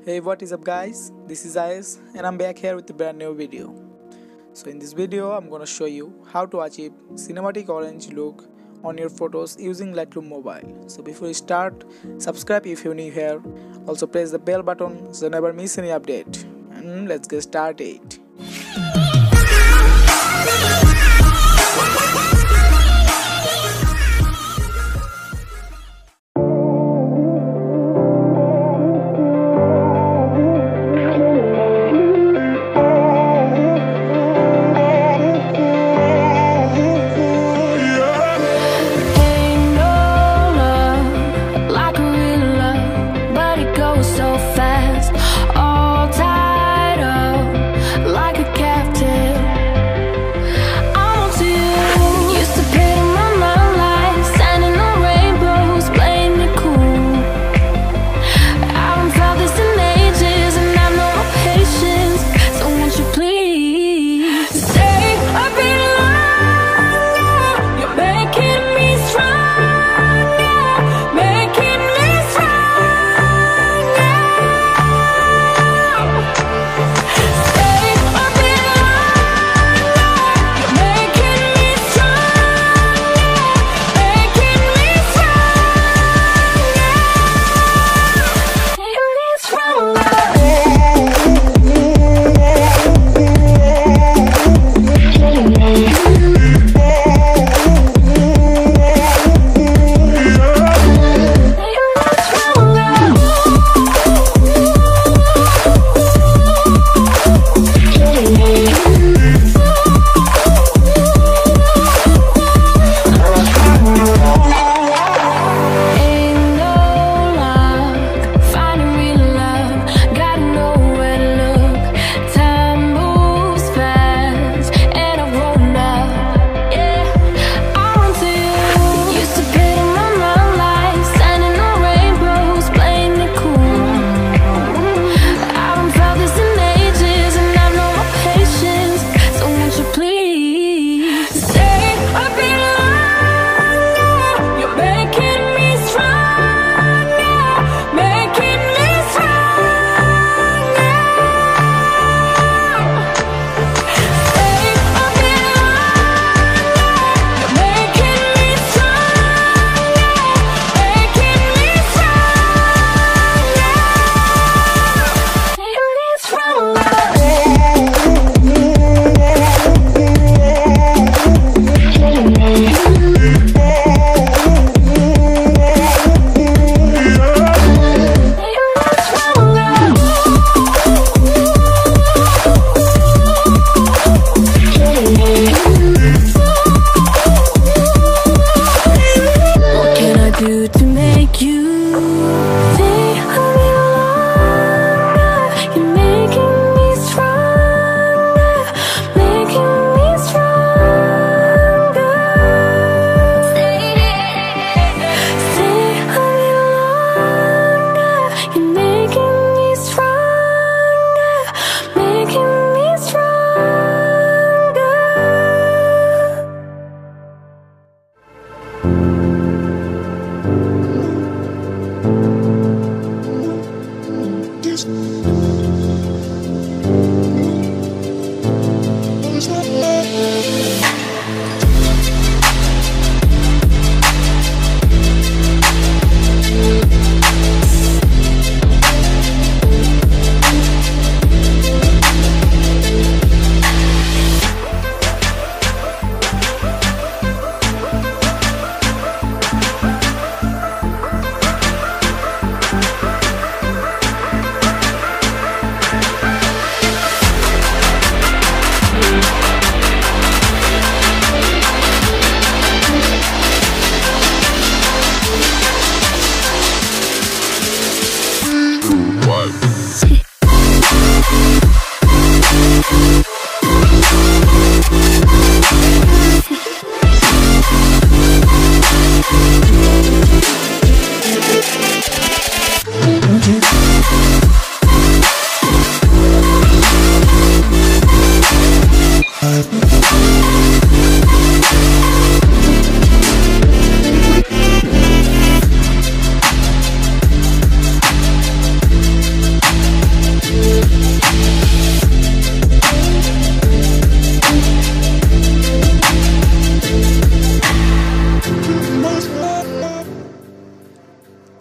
Hey, what is up guys, this is Ayes and I'm back here with a brand new video. So in this video I'm gonna show you how to achieve cinematic orange look on your photos using Lightroom mobile. So before you start, subscribe if you're new here, also press the bell button so you never miss any update, and let's get started.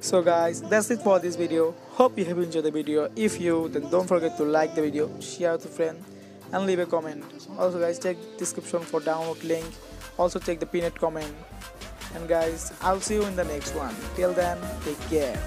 So guys, that's it for this video. Hope you have enjoyed the video. If you, then don't forget to like the video, share with a friend and leave a comment. Also guys, check description for download link. Also check the pinned comment. And guys, I'll see you in the next one. Till then, take care.